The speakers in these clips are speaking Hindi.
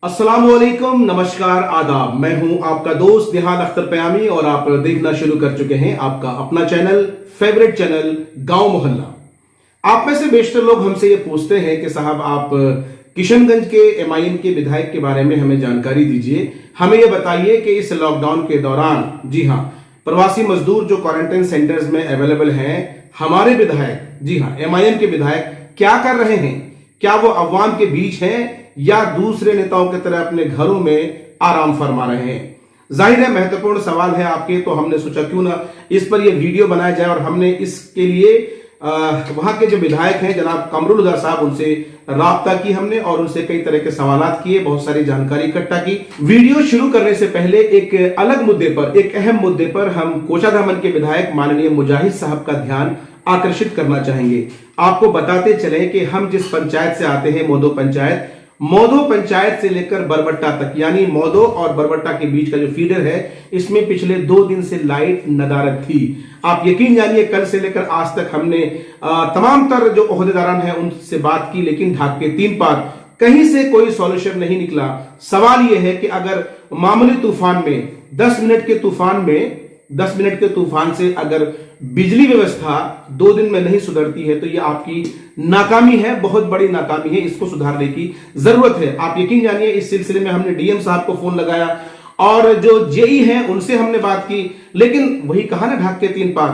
अस्सलामुअलैकुम, नमस्कार, आदाब। मैं हूं आपका दोस्त निहाल अख्तर पयामी और आप देखना शुरू कर चुके हैं आपका अपना चैनल, फेवरेट चैनल गांव मोहल्ला। आप में से बेशतर लोग हमसे ये पूछते हैं कि साहब आप किशनगंज के एमआईएम के विधायक के बारे में हमें जानकारी दीजिए। हमें ये बताइए कि इस लॉकडाउन के दौरान, जी हाँ, प्रवासी मजदूर जो क्वारंटाइन सेंटर्स में अवेलेबल हैं, हमारे विधायक, जी हाँ, एमआईएम के विधायक क्या कर रहे हैं? क्या वो अवाम के बीच हैं या दूसरे नेताओं की तरह अपने घरों में आराम फरमा रहे हैं? जाहिर है महत्वपूर्ण सवाल है आपके, तो हमने सोचा क्यों ना इस पर यह वीडियो बनाया जाए और हमने इसके लिए वहां के जो विधायक हैं जनाब कमरुल हुदा साहब, उनसे राब्ता की हमने और उनसे कई तरह के सवालात किए, बहुत सारी जानकारी इकट्ठा की। वीडियो शुरू करने से पहले एक अलग मुद्दे पर, एक अहम मुद्दे पर हम कोचाधामन के विधायक माननीय मुजाहिद साहब का ध्यान आकर्षित करना चाहेंगे। आपको बताते चले कि हम जिस पंचायत से आते हैं, मोदो पंचायत से लेकर बरबट्टा तक, यानी मोदो और बरबट्टा के बीच का जो फीडर है, इसमें पिछले 2 दिन से लाइट नदारद थी। आप यकीन जानिए कल से लेकर आज तक हमने तमाम तर जो ओहदेदारान हैं उनसे बात की, लेकिन ढाक के 3 पार कहीं से कोई सॉल्यूशन नहीं निकला। सवाल यह है कि अगर मामूली तूफान में 10 मिनट के तूफान से अगर बिजली व्यवस्था 2 दिन में नहीं सुधरती है तो यह आपकी नाकामी है, बहुत बड़ी नाकामी है। इसको सुधारने की जरूरत है। आप यकीन जानिए इस सिलसिले में हमने डीएम साहब को फोन लगाया और जो जेई हैं उनसे हमने बात की, लेकिन वही कहा ना, ढाक के 3 पार,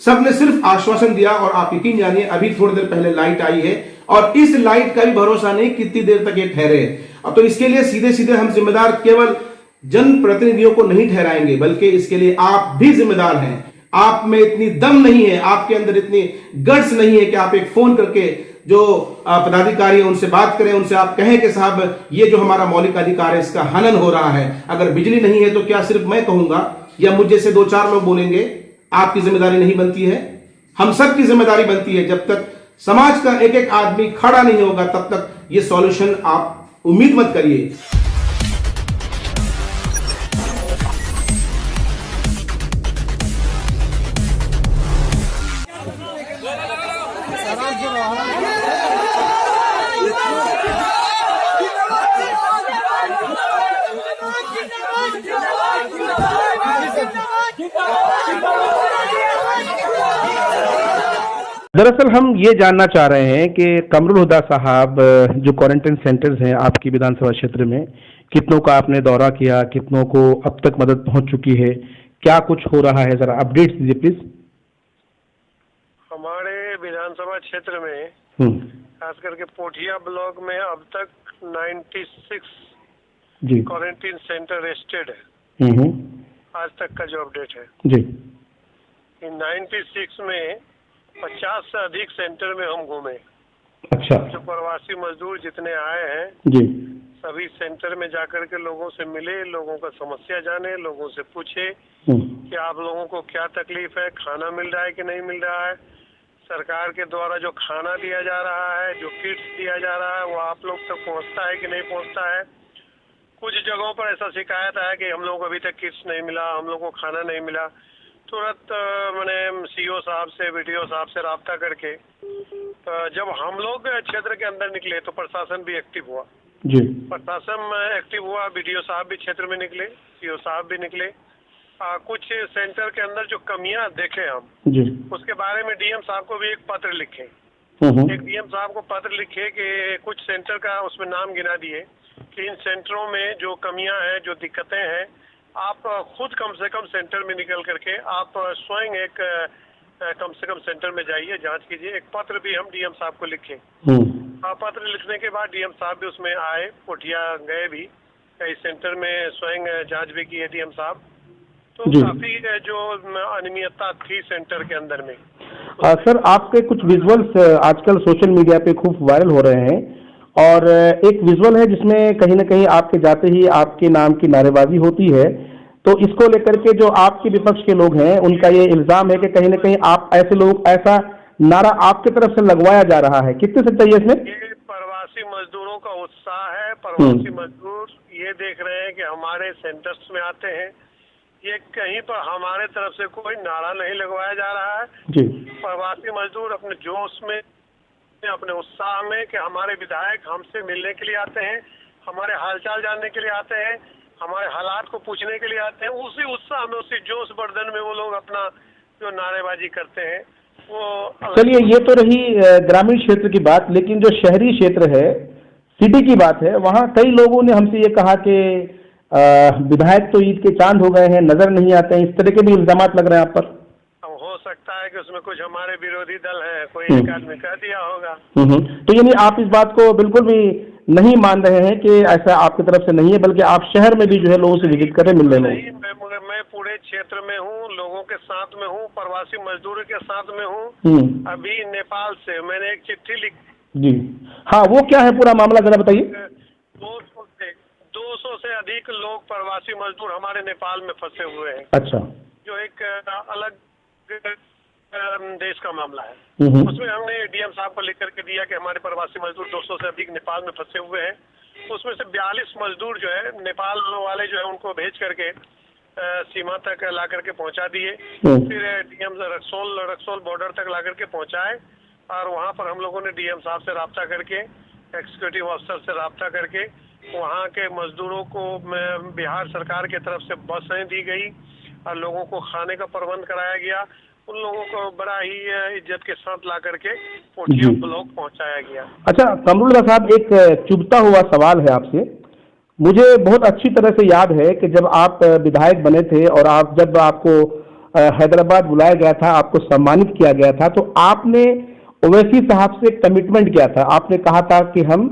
सबने सिर्फ आश्वासन दिया। और आप यकीन जानिए अभी थोड़ी देर पहले लाइट आई है और इस लाइट का भी भरोसा नहीं कितनी देर तक ये ठहरे। अब तो इसके लिए सीधे सीधे हम जिम्मेदार केवल जनप्रतिनिधियों को नहीं ठहराएंगे, बल्कि इसके लिए आप भी जिम्मेदार हैं। आप में इतनी दम नहीं है, आपके अंदर इतनी गट्स नहीं है कि आप एक फोन करके जो पदाधिकारी है उनसे बात करें, उनसे आप कहें कि साहब ये जो हमारा मौलिक अधिकार है इसका हनन हो रहा है। अगर बिजली नहीं है तो क्या सिर्फ मैं कहूंगा या मुझ जैसे 2-4 लोग बोलेंगे? आपकी जिम्मेदारी नहीं बनती है? हम सब की जिम्मेदारी बनती है। जब तक समाज का एक एक आदमी खड़ा नहीं होगा तब तक ये सॉल्यूशन आप उम्मीद मत करिए। दरअसल हम ये जानना चाह रहे हैं कि कमरुल हुदा साहब, जो क्वारंटाइन सेंटर्स हैं आपकी विधानसभा क्षेत्र में, कितनों का आपने दौरा किया, कितनों को अब तक मदद पहुंच चुकी है, क्या कुछ हो रहा है, जरा अपडेट दीजिए प्लीज। हमारे विधानसभा क्षेत्र में खास करके पोठिया ब्लॉक में अब तक 96 क्वारंटीन सेंटर रजिस्टर्ड है। आज तक का जो अपडेट है जी, इन 96 में 50 से अधिक सेंटर में हम घूमे। अच्छा, जो प्रवासी मजदूर जितने आए हैं जी, सभी सेंटर में जाकर के लोगों से मिले, लोगों का समस्या जाने, लोगों से पूछे कि आप लोगों को क्या तकलीफ है, खाना मिल रहा है कि नहीं मिल रहा है, सरकार के द्वारा जो खाना दिया जा रहा है, जो किट्स दिया जा रहा है, वो आप लोग तक पहुंचता है कि नहीं पहुंचता है। कुछ जगहों पर ऐसा शिकायत है कि हम लोग को अभी तक किट्स नहीं मिला, हम लोग को खाना नहीं मिला। तुरंत मैंने सीओ साहब से, वीडियो साहब से राब्ता करके जब हम लोग क्षेत्र के अंदर निकले तो प्रशासन भी एक्टिव हुआ जी, प्रशासन एक्टिव हुआ, वीडियो साहब भी क्षेत्र में निकले, सीओ साहब भी निकले। कुछ सेंटर के अंदर जो कमियां देखे हम जी, उसके बारे में डीएम साहब को भी एक पत्र लिखे। एक डीएम साहब को पत्र लिखे कि कुछ सेंटर का उसमें नाम गिना दिए कि इन सेंटरों में जो कमियां हैं, जो दिक्कतें हैं, आप खुद कम से कम सेंटर में निकल करके आप स्वयं एक कम से कम सेंटर में जाइए, जांच कीजिए। एक पत्र भी हम डीएम साहब को लिखे। पत्र लिखने के बाद डीएम साहब भी उसमें आए, पोठिया गए भी, कई सेंटर में स्वयं जांच भी की है डीएम साहब। तो काफी जो अनियमितता थी सेंटर के अंदर में। सर, आपके कुछ विजुअल्स आजकल सोशल मीडिया पे खूब वायरल हो रहे हैं और एक विजुअल है जिसमें कहीं ना कहीं आपके जाते ही आपके नाम की नारेबाजी होती है। तो इसको लेकर के जो आपके विपक्ष के लोग हैं उनका ये इल्जाम है कि कहीं ना कहीं आप ऐसा नारा आपके तरफ से लगवाया जा रहा है। कितने सच्चाई है इसमें? ये प्रवासी मजदूरों का उत्साह है। प्रवासी मजदूर ये देख रहे हैं कि हमारे सेंटर्स में आते हैं, ये कहीं पर हमारे तरफ से कोई नारा नहीं लगवाया जा रहा है जी। प्रवासी मजदूर अपने जोश में, अपने उत्साह में कि हमारे विधायक हमसे मिलने के लिए आते हैं, हमारे हालचाल जानने के लिए आते हैं, हमारे हालात को पूछने के लिए आते हैं। उसी उत्साह में, उसी जोश बर्दन में वो लोग अपना जो नारेबाजी करते हैं वो। चलिए, ये तो रही ग्रामीण क्षेत्र की बात, लेकिन जो शहरी क्षेत्र है, सिटी की बात है, वहाँ कई लोगों ने हमसे ये कहा कि विधायक तो ईद के चांद हो गए हैं, नजर नहीं आते हैं, इस तरह के भी इल्जामात लग रहे हैं आप पर। अब हो सकता है कि उसमें कुछ हमारे विरोधी दल है, कोई एक आदमी कह दिया होगा। तो यानी आप इस बात को बिल्कुल भी नहीं मान रहे हैं कि ऐसा आपकी तरफ से नहीं है, बल्कि आप शहर में भी जो है लोगों से विजिट कर रहे, मिल रहे हैं? मैं पूरे क्षेत्र में हूँ, लोगों के साथ में हूँ, प्रवासी मजदूरों के साथ में हूँ। अभी नेपाल से मैंने एक चिट्ठी लिखी जी। हाँ, वो क्या है पूरा मामला, जरा बताइए। 200 से अधिक लोग प्रवासी मजदूर हमारे नेपाल में फंसे हुए हैं। अच्छा। जो एक अलग देश का मामला है। उसमें हमने डीएम साहब को लिख करके दिया कि हमारे प्रवासी मजदूर 200 से अधिक नेपाल में फंसे हुए हैं। उसमें से 42 मजदूर जो है नेपाल वाले जो है उनको भेज करके सीमा तक ला करके पहुंचा दिए। फिर डीएम रक्सौल बॉर्डर तक ला करके पहुंचाए और वहां पर हम लोगों ने डीएम साहब से राब्ता करके, एग्जीक्यूटिव अफसर से राब्ता करके वहां के मजदूरों को बिहार सरकार की तरफ से बसें दी गई और लोगों को खाने का प्रबंध कराया गया। उन लोगों को बड़ा ही इज्जत के साथ ला करके पोठिया ब्लॉक पहुंचाया गया। अच्छा कमरुल्लाह साहब, एक चुभता हुआ सवाल है आपसे। मुझे बहुत अच्छी तरह से याद है कि जब आप विधायक बने थे और जब आपको हैदराबाद बुलाया गया था, आपको सम्मानित किया गया था, तो आपने ओवैसी साहब से कमिटमेंट किया था। आपने कहा था कि हम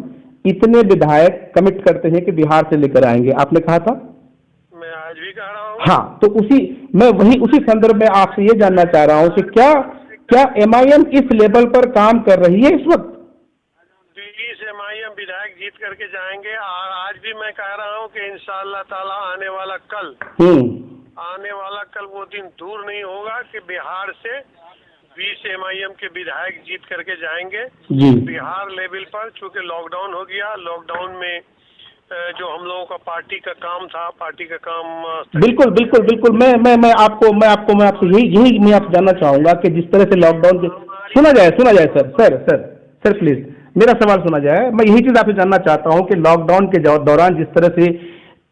इतने विधायक कमिट करते हैं कि बिहार से लेकर आएंगे, आपने कहा था। मैं आज भी कह रहा हूँ। हाँ, तो उसी संदर्भ में आपसे ये जानना चाह रहा हूँ कि क्या एमआईएम इस लेवल पर काम कर रही है इस वक्त? 20 एमआईएम विधायक जीत करके जाएंगे और आज भी मैं कह रहा हूँ कि इंशाअल्लाह ताला आने वाला कल वो दिन दूर नहीं होगा कि बिहार से 20 एमआईएम के विधायक जीत करके जाएंगे बिहार लेवल पर। चूंकि लॉकडाउन हो गया, लॉकडाउन में जो हम लोगों का पार्टी का काम था, पार्टी का काम बिल्कुल मैं आपसे यही मैं आपसे जानना चाहूंगा कि जिस तरह से लॉकडाउन के सुना जाए सर प्लीज मेरा सवाल सुना जाए। मैं यही चीज आपसे जानना चाहता हूं कि लॉकडाउन के दौरान जिस तरह से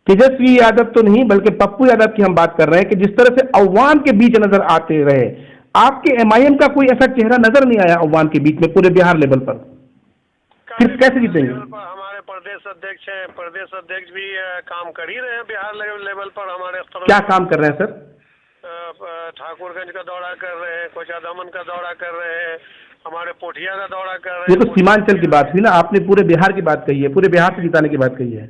तेजस्वी यादव तो नहीं बल्कि पप्पू यादव की हम बात कर रहे हैं कि जिस तरह से अवाम के बीच नजर आते रहे, आपके एमआईएम का कोई ऐसा चेहरा नजर नहीं आया अवाम के बीच में पूरे बिहार लेवल पर, फिर कैसे जीतेंगे? हमारे प्रदेश अध्यक्ष हैं, प्रदेश अध्यक्ष भी काम कर ही रहे हैं बिहार लेवल पर। हमारे क्या काम कर रहे हैं सर? ठाकुरगंज का दौरा कर रहे हैं, कोचादामन का दौरा कर रहे हैं, हमारे पोठिया का दौरा कर रहे हैं। ये तो सीमांचल की बात थी ना, आपने पूरे बिहार की बात कही है, पूरे बिहार से जिताने की बात कही है।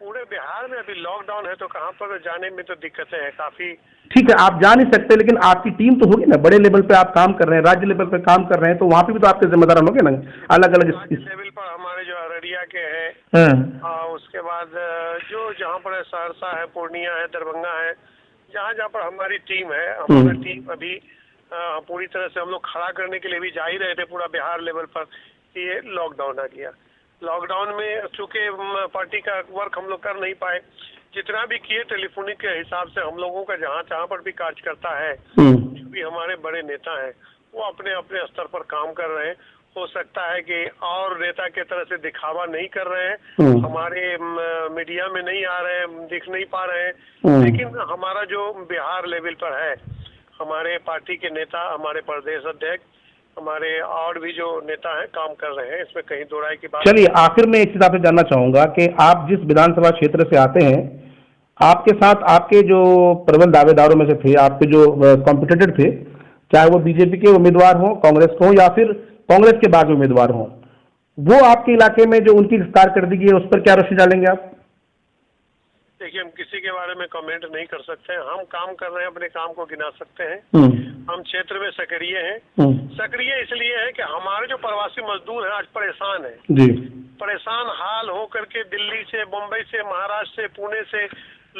पूरे बिहार में अभी लॉकडाउन है तो कहाँ पर जाने में तो दिक्कतें हैं काफी। ठीक है, आप जा नहीं सकते, लेकिन आपकी टीम तो होगी ना, बड़े लेवल पे आप काम कर रहे हैं, राज्य लेवल पे काम कर रहे हैं, तो वहाँ पे भी तो आपके जिम्मेदार होंगे ना अलग अलग लेवल पर। हमारे जो अररिया के हैं, उसके बाद जो जहाँ पर सहरसा है, पूर्णिया है, दरभंगा है, जहाँ पर हमारी टीम है, हमारी टीम अभी पूरी तरह से हम लोग खड़ा करने के लिए भी जा ही रहे थे पूरा बिहार लेवल पर। ये लॉकडाउन आ गया। लॉकडाउन में चूंकि पार्टी का वर्क हम लोग कर नहीं पाए, जितना भी किए टेलीफोनिक के हिसाब से हम लोगों का जहाँ पर भी कार्यकर्ता है, जो भी हमारे बड़े नेता हैं, वो अपने अपने स्तर पर काम कर रहे हैं। हो सकता है कि और नेता के तरह से दिखावा नहीं कर रहे हैं, हमारे मीडिया में नहीं आ रहे हैं, दिख नहीं पा रहे हैं, लेकिन हमारा जो बिहार लेवल पर है, हमारे पार्टी के नेता, हमारे प्रदेश अध्यक्ष, हमारे और भी जो नेता हैं काम कर रहे हैं, इसमें कहीं दो राय की बात। चलिए, आखिर में एक चीज आपसे जानना चाहूंगा कि आप जिस विधानसभा क्षेत्र से आते हैं, आपके साथ आपके जो प्रबल दावेदारों में से थे, आपके जो कॉम्पिटिटर थे, चाहे वो बीजेपी के उम्मीदवार हों, कांग्रेस को या फिर कांग्रेस के बाद में उम्मीदवार हों, वो आपके इलाके में जो उनकी कारकर्दगी है उस पर क्या रोशनी डालेंगे आप? देखिए, हम किसी के बारे में कमेंट नहीं कर सकते हैं। हम काम कर रहे हैं, अपने काम को गिना सकते हैं। हम क्षेत्र में सक्रिय हैं। सक्रिय इसलिए है कि हमारे जो प्रवासी मजदूर हैं आज परेशान हैं, परेशान हाल हो करके दिल्ली से, मुंबई से, महाराष्ट्र से, पुणे से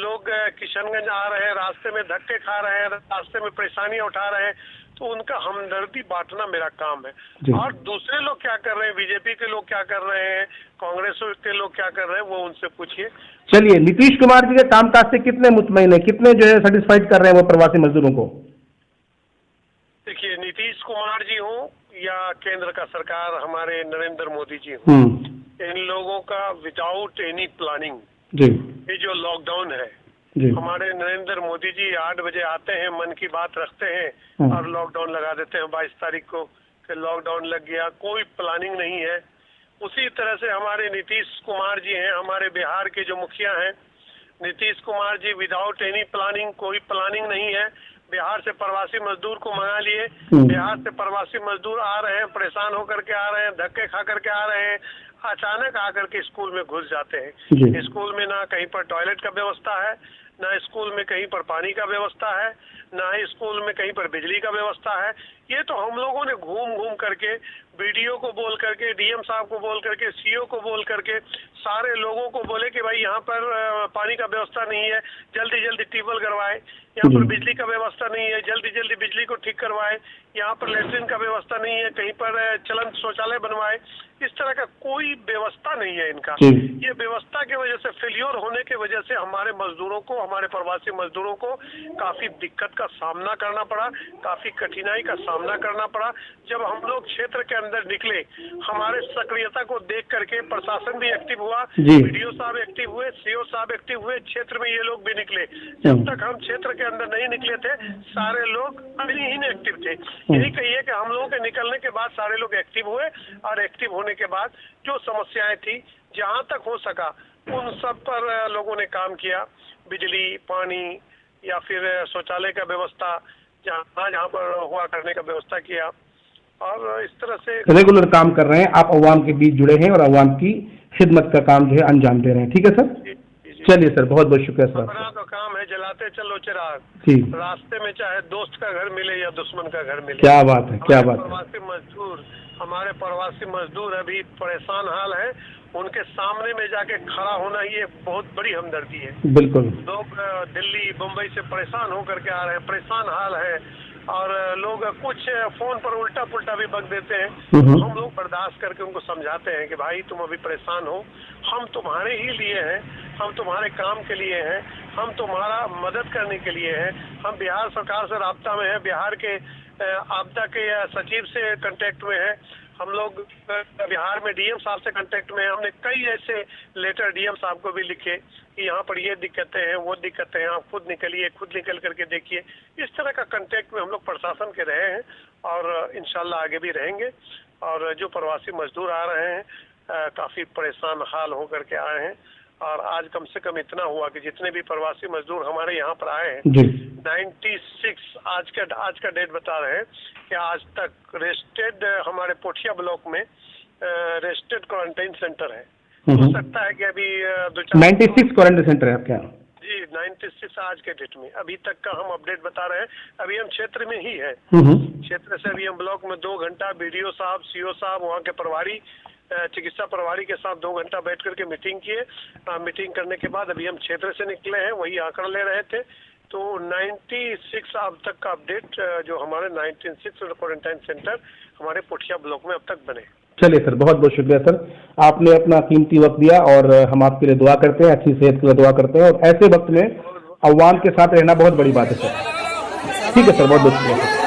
लोग किशनगंज आ रहे हैं, रास्ते में धक्के खा रहे हैं, रास्ते में परेशानियां उठा रहे हैं, तो उनका हमदर्दी बांटना मेरा काम है। और दूसरे लोग क्या कर रहे हैं, बीजेपी के लोग क्या कर रहे हैं, कांग्रेस के लोग क्या कर रहे हैं, वो उनसे पूछिए। चलिए, नीतीश कुमार जी के कामकाज से कितने मुतमईन है, कितने जो है सेटिस्फाइड कर रहे हैं वो प्रवासी मजदूरों को? देखिए, नीतीश कुमार जी हो या केंद्र का सरकार हमारे नरेंद्र मोदी जी हो, इन लोगों का विदाउट एनी प्लानिंग जी ये जो लॉकडाउन है, जी हमारे नरेंद्र मोदी जी 8 बजे आते हैं, मन की बात रखते हैं और लॉकडाउन लगा देते हैं 22 तारीख को, फिर लॉकडाउन लग गया, कोई प्लानिंग नहीं है। उसी तरह से हमारे नीतीश कुमार जी हैं, हमारे बिहार के जो मुखिया हैं Nitish Kumar ji, without any planning, कोई प्लानिंग नहीं है। बिहार से प्रवासी मजदूर को मंगा लिए, बिहार से प्रवासी मजदूर आ रहे हैं, परेशान होकर के आ रहे हैं, धक्के खा करके आ रहे हैं, अचानक आकर के स्कूल में घुस जाते हैं। स्कूल में ना कहीं पर टॉयलेट का व्यवस्था है, ना स्कूल में कहीं पर पानी का व्यवस्था है, ना ही स्कूल में कहीं पर बिजली का व्यवस्था है। ये तो हम लोगों ने घूम घूम करके बीडीओ को बोल करके, डीएम साहब को बोल करके, सीओ को बोल करके, सारे लोगों को बोले कि भाई यहाँ पर पानी का व्यवस्था नहीं है, जल्दी जल्दी ट्यूबवेल करवाए, यहाँ पर बिजली का व्यवस्था नहीं है, जल्दी जल्दी बिजली को ठीक करवाए, यहाँ पर लैट्रिन का व्यवस्था नहीं है, कहीं पर चलंत शौचालय बनवाए। इस तरह का कोई व्यवस्था नहीं है इनका। ये व्यवस्था की वजह से, फेल्योर होने की वजह से हमारे मजदूरों को, हमारे प्रवासी मजदूरों को काफी दिक्कत का सामना करना पड़ा, काफी कठिनाई का सामना करना पड़ा। जब हम लोग क्षेत्र के अंदर निकले, हमारे सक्रियता को देख करके प्रशासन भी एक्टिव हुआ, बीडीओ साहब एक्टिव हुए, सीओ साहब एक्टिव हुए, क्षेत्र में ये लोग भी निकले। जब तक हम क्षेत्र के अंदर नहीं निकले थे, सारे लोग इनएक्टिव थे। यही कहिए कि हम लोगों के निकलने के बाद सारे लोग एक्टिव हुए, और एक्टिव होने के बाद जो समस्याएं थी, जहां तक हो सका उन सब पर लोगों ने काम किया। बिजली, पानी या फिर शौचालय का व्यवस्था जहाँ पर हुआ करने का व्यवस्था किया, और इस तरह से रेगुलर काम कर रहे हैं। आप अवाम के बीच जुड़े हैं और अवाम की खिदमत का काम जो है अंजाम दे रहे हैं। ठीक है सर, चलिए सर, बहुत बहुत शुक्रिया सर। अपना तो काम है, जलाते चलो चिराग, जी, रास्ते में चाहे दोस्त का घर मिले या दुश्मन का घर मिले। क्या बात है, क्या बात है। हमारे प्रवासी मजदूर अभी परेशान हाल है, उनके सामने में जाके खड़ा होना ही एक बहुत बड़ी हमदर्दी है। बिल्कुल, लोग दिल्ली मुंबई से परेशान होकर के आ रहे हैं, परेशान हाल है, और लोग कुछ फोन पर उल्टा पुल्टा भी बक देते हैं। हम लोग बर्दाश्त करके उनको समझाते हैं कि भाई तुम अभी परेशान हो, हम तुम्हारे ही लिए हैं, हम तुम्हारे काम के लिए हैं, हम तुम्हारा मदद करने के लिए हैं। हम बिहार सरकार से राब्ता में हैं, बिहार के आपदा के सचिव से कांटेक्ट में हैं, हम लोग बिहार में डीएम साहब से कांटेक्ट में हैं। हमने कई ऐसे लेटर डीएम साहब को भी लिखे कि यहाँ पर ये दिक्कतें हैं, वो दिक्कतें हैं, आप खुद निकलिए, खुद निकल करके देखिए। इस तरह का कांटेक्ट में हम लोग प्रशासन के रहे हैं, और इंशाल्लाह आगे भी रहेंगे। और जो प्रवासी मजदूर आ रहे हैं, काफी परेशान हाल होकर के आए हैं, और आज कम से कम इतना हुआ कि जितने भी प्रवासी मजदूर हमारे यहाँ पर आए हैं, 96 आज का डेट बता रहे हैं कि आज तक रेस्टेड हमारे पोठिया ब्लॉक में रेस्टेड क्वारंटाइन सेंटर है। हो सकता है कि अभी 96 क्वारंटाइन सेंटर है आपके यहाँ? जी, 96 आज के डेट में। अभी तक का हम अपडेट बता रहे हैं, अभी हम क्षेत्र में ही है। क्षेत्र से अभी हम ब्लॉक में 2 घंटा बीडीओ साहब, सीओ साहब, वहाँ के प्रभारी, चिकित्सा प्रभारी के साथ 2 घंटा बैठ करके मीटिंग किए। मीटिंग करने के बाद अभी हम क्षेत्र से निकले हैं, वही आंकड़ा ले रहे थे। तो 96 अब तक का अपडेट जो हमारे 96 क्वारंटाइन सेंटर हमारे पोठिया ब्लॉक में अब तक बने। चलिए सर, बहुत बहुत शुक्रिया सर, आपने अपना कीमती वक्त दिया, और हम आपके लिए दुआ करते हैं, अच्छी सेहत के लिए दुआ करते हैं, और ऐसे वक्त में अवाम के साथ रहना बहुत बड़ी बात है सर। ठीक है सर, बहुत बहुत शुक्रिया सर।